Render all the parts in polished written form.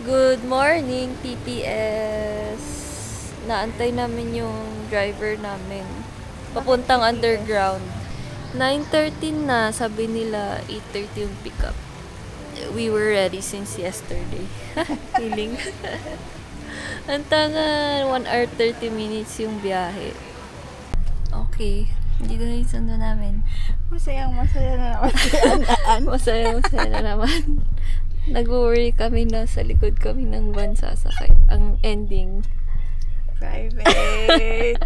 Good morning, PPS! Naantay namin yung driver namin. Papuntang underground. 9:13 na, sabi nila 8:30 yung pickup. We were ready since yesterday. Feeling. Antangan, 1 hour 30 minutes yung biyahe. Okay, dito na yung sundo namin. Masaya na naman si Anaan. Masaya na naman. Nag-worry kami na sa likod kami ng van sasakay. Ang ending, private.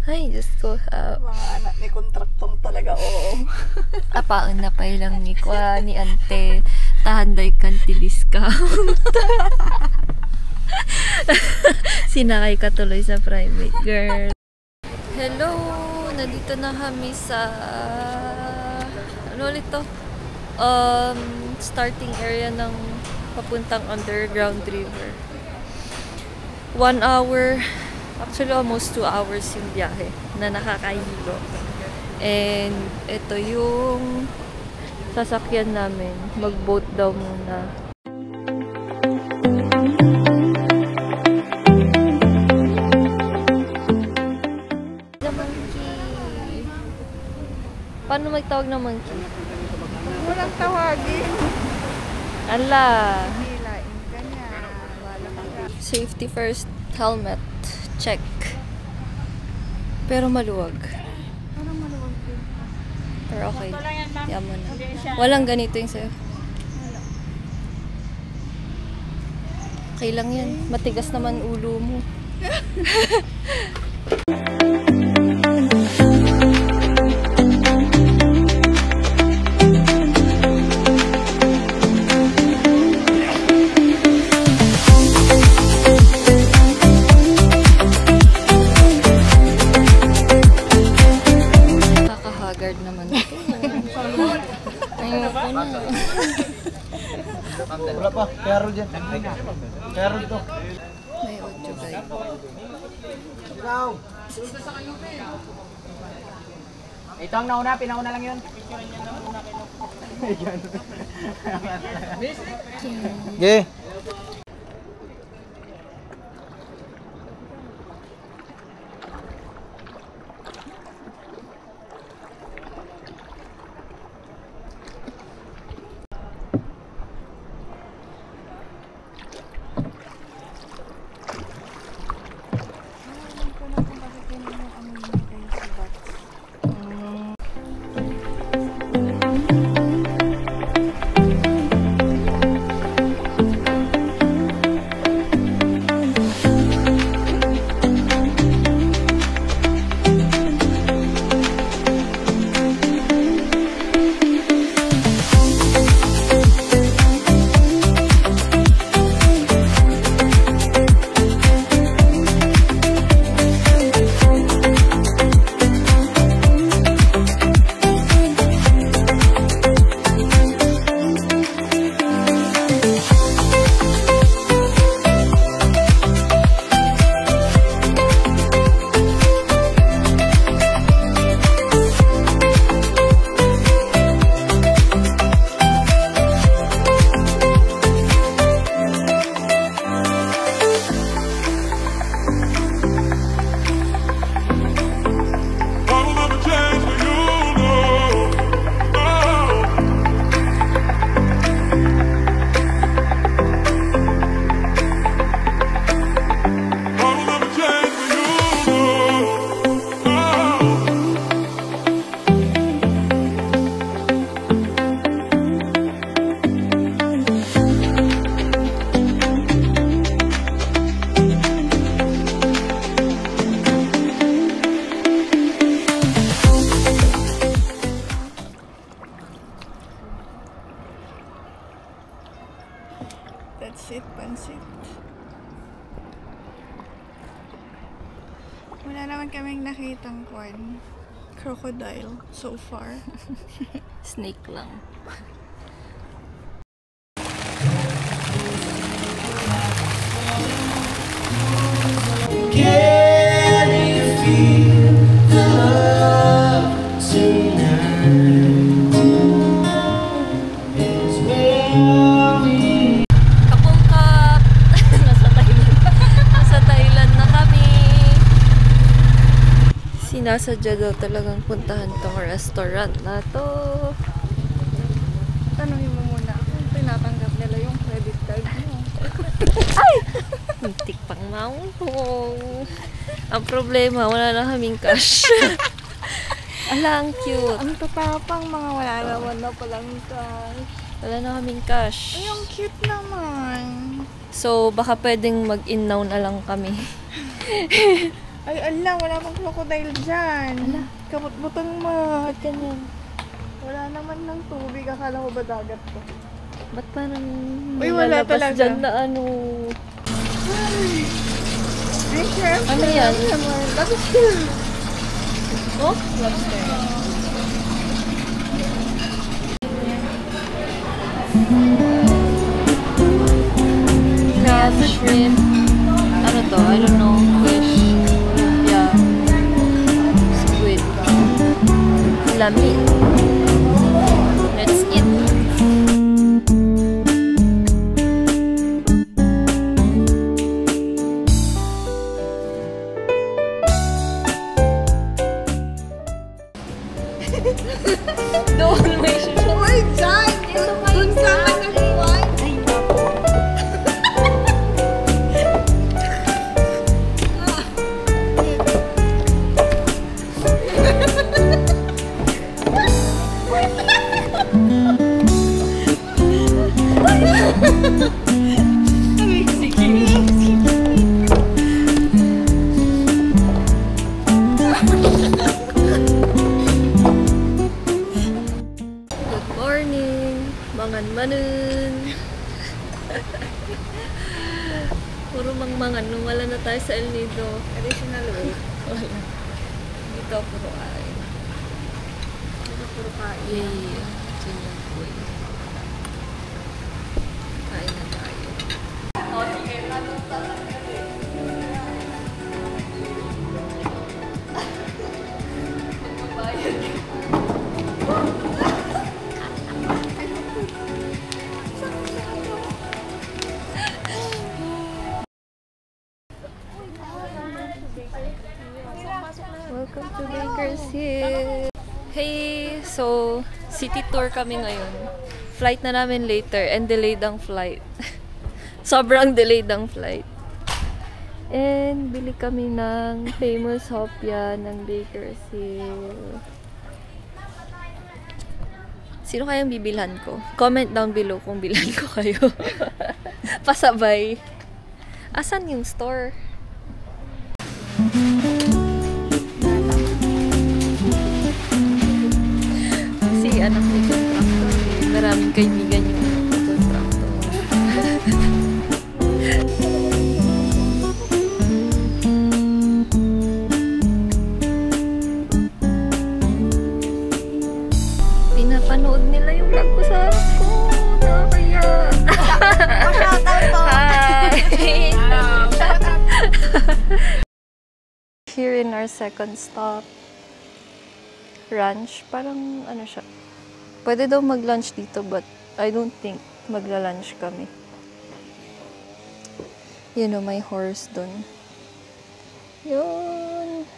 ay, just go. Mga anak ni kontraktong talaga, oo. Apaan na pa ilang ni Kwa, ni Ante. Tahanday kanti discount. Sinakay ka tuloy sa private, girl. Hello! Nandito na kami sa... ano ulit to? Starting area ng papuntang underground river. 1 hour, actually almost 2 hours yung biyahe na nakakahilo. And ito yung sasakyan namin. Mag-boat daw muna. The monkey. Paano magtawag ng monkey? Walang tawagin. Ala. Hilain ka niya. Wala ka. Safety first, helmet, check. Pero maluwag. Parang maluwag din. Pero okay. Yaman na. Walang ganito yung sa'yo. Okay lang yan. Matigas naman ulo mo. Guard naman ito. Ayoko na. Wala pa, kaya dyan. Kaya dito. May audio guide. Ito ang nauna, pinauna lang yun. Okay. That's it, pansit. Wala naman kaming nakitang crocodile so far. Snake lang. Can you feel the love tonight? It's where we sinasadya daw talagang puntahan tong restaurant na to. Tanungin mo muna kung tinatanggap nila yung credit card mo. Muntik pang maungtong. Ang problema, wala na kaming cash. Ala, ang cute. Ang tatapang mga wala naman na palang cash. Wala na kaming cash. Ay, ang cute naman. So, baka pwedeng mag-in-now na lang kami. Ay, ala, wala pang crocodile dyan. Ala. Kamot-butang mo. Ba't ganyan? Wala naman ng tubig. Akala ko ba dagat to? Ba't parang Uy, wala lalabas talaga. dyan na ano? Ay, syempre. Ano yan? Lobster. Oh? Lobster. Crab, shrimp. Ano to? I don't know. Fish. Yeah. Squid. Lamin. Let's eat. Doon may susunod. Uy, dyan! Dun ka man nagpuan. Ay, naku. Good morning, mangan-manan. Puro mang-mangan nung wala na tayo sa El Nido. Additional way. Wala. Dito, puro kain. Puro kain. Yay! Ganyan po eh. Kain na tayo. Welcome to Baker's Hill. Hey! So, city tour kami ngayon. Flight na namin later and delayed ang flight. Sobrang delayed ang flight. And bili kami ng famous hopya ng Baker's Hill. Sino kayang bibilhan ko? Comment down below kung bilhan ko kayo. Pasabay. Asan yung store? Si anak ni contractor eh. Maraming kaibigan yung contractor. Pinapanood nila yung vlog ko sa harap ko. Nakakaya. Shoutout po. Hi! Here in our second stop, ranch. Parang ano siya. Pwede daw mag-lunch dito but I don't think magla-lunch kami. You know, may horse dun. Yun.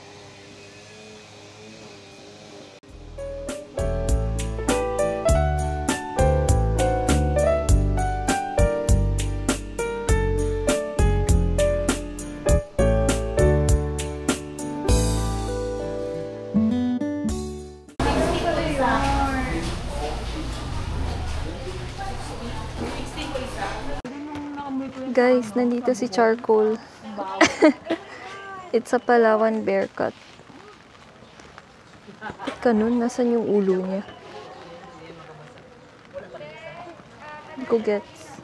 Guys, nandito si Charcoal. It's a Palawan bear cut. Ba't ganun? Nasaan yung ulo niya? Hindi ko gets.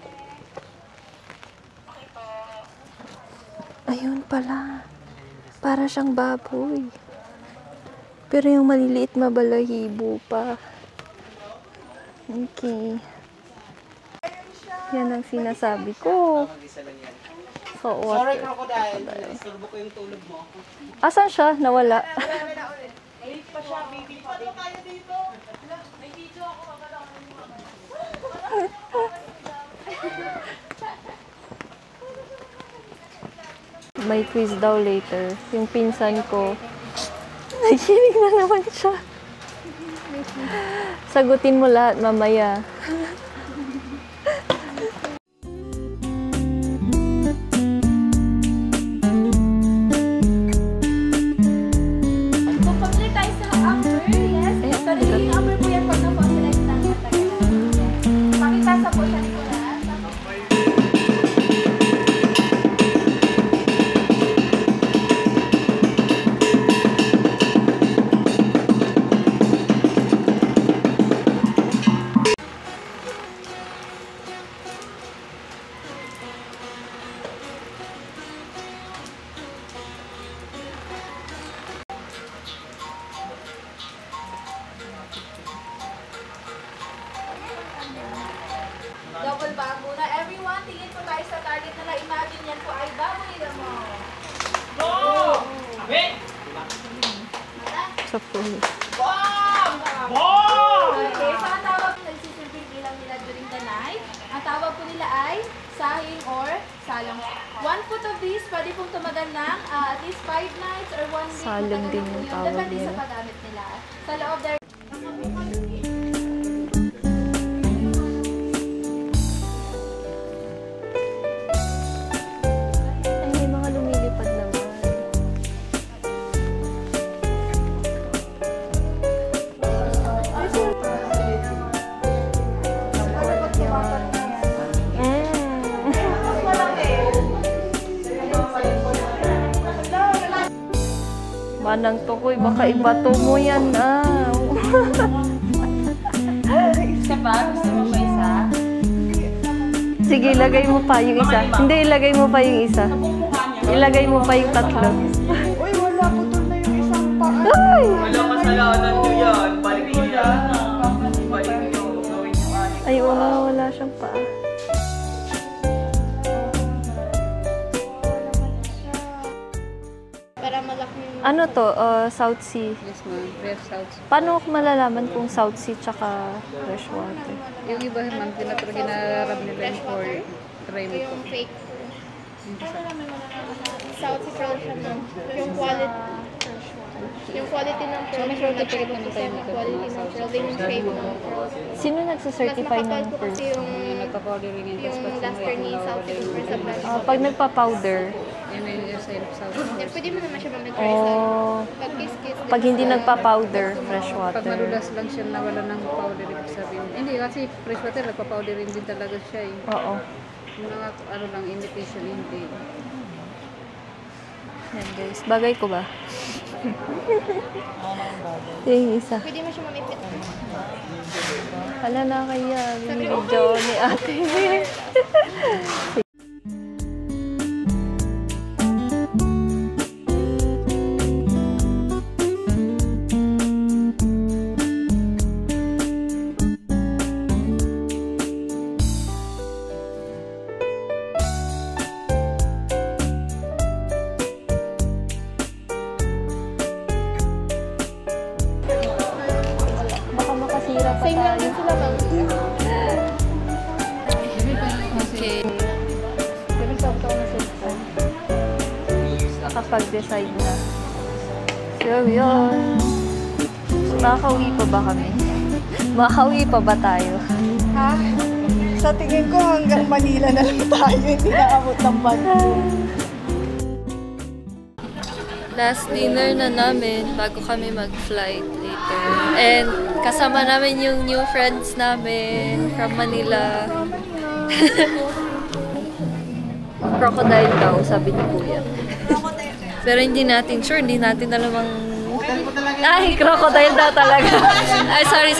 Ayun pala. Para siyang baboy. Pero yung maliliit mabalahibo pa. Okay. Yan ang sinasabi ko. So, what? Sorry, crocodile. Isturbo ko yung tulog mo. Asan siya? Nawala. Late pa siya, baby pa. Ano kaya dito? May video ako. May quiz daw later. Yung pinsan ko, Nakikinig na naman siya. Sagutin mo lahat mamaya. Pumili tayo sa Amber, yes. So, nagiging Amber po yan pag na-select ng matagalan. Pakitasa po siya ni Kuya. Double bag muna. Everyone, tingin po tayo sa target na imagine yan po ay baboy na mo. Sa pool. Okay, so ang tawag nagsisilbing ilang nila during the night. Ang tawag po nila ay sahing or salong. 1 foot of these, pwede pong tumagal ng at least 5 nights or 1 week. Salong din yung tawag Depende nila. sa paggamit nila. Sa loob there. Ay, may mga lumilipad naman. Manang tukoy, baka ibato mo yan Isa pa? Gusto mo ba isa? Sige, ilagay mo pa yung isa. Hindi, ilagay mo pa yung isa. Ilagay mo pa yung tatlo. Uy, wala. Putol na yung isang paa. Ay! Wala kasalanan nyo yan. Balik nyo yan. Balik nyo. Gawin nyo anik. Ay, wala siyang paa. Para malaki yung Ano to? South Sea. Yes, ma'am. Fresh South. Paano ko malalaman kung South Sea tsaka freshwater? Yung iba, ma'am, ginarab nila yung for try mo po. yung fake. South Sea Pearl siya ma'am. Yung quality. Yung quality ng pearl. may certificate naman tayo Yung nito. quality ng pearl. Din yung fake ng pearl. Sino Mas nagsacertify makapal ng po pearl? kasi yung Nagpa-powdering yun. Tapos pag luster ni South Sea Pearl sa brush. Pag nagpa-powder, yun yung side of South. Pwede mo naman siya mamag-try sa pag kiss-kiss. pag hindi nagpa-powder, Pag freshwater. madulas lang siya na wala ng powder, ibig sabihin. Hindi, kasi fresh water, nagpa-powder rin din talaga siya eh. Oo. Yung mga ano lang, imitation, hindi. Yan guys. Bagay ko ba? Yung isa. Pwede mo siya mamipit. Wala na kaya. Video ni ate. Baka makasira pa Same lang tayo. din sila ma'am. Okay. Pero sa ako na sila. Nakapag-decide na. So, yun. Makakauwi pa ba kami? Makakauwi pa ba tayo? Ha? Sa tingin ko hanggang Manila na lang tayo. Hindi naabot ng Baguio. Last dinner na namin bago kami mag-flight later. And kasama namin yung new friends namin from Manila. Crocodile daw, sabi ni Kuya. Pero hindi natin sure, hindi natin alam ang... Ay, crocodile daw talaga. Ay, sorry.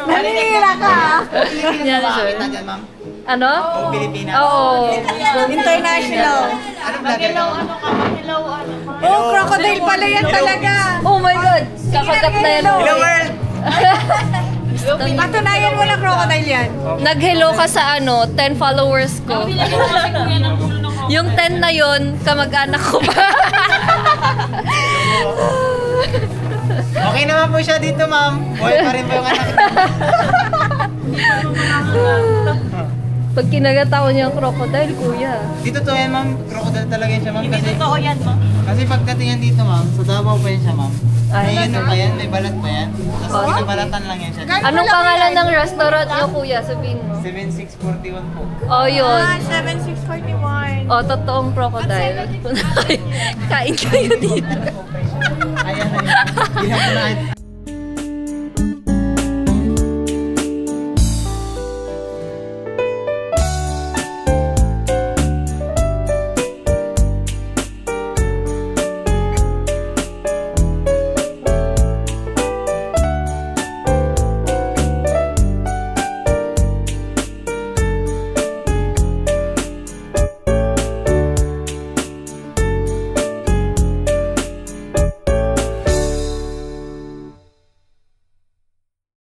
Naninira ka! Hindi natin sure. Ano? Pilipinas. Oo. International. Oh, crocodile pala yan talaga. Oh my God! Kakagat na yan. Hello world! Patunayan mo na crocodile yan. Nag-hello ka sa 10 followers ko. Yung 10 na yon kamag-anak ko pa. Okay naman po siya dito, ma'am. Buhay pa rin po yung anak niya. Pag kinagatawa niya ang crocodile, kuya. Dito to yan, ma'am. Crocodile talaga yan siya, ma'am. Hindi totoo yan, ma. Kasi pagdating yan dito, ma'am, sa Davao pa yan siya, ma'am. Ay, May ano pa yan, may balat pa yan. Tapos Oh. pinabalatan lang yan siya. Anong pangalan ng restaurant niyo, kuya? Sabihin mo. 7641 po. Oh, yun. 7641. Oh, totoong crocodile. Kain kayo dito. Ayan na yun.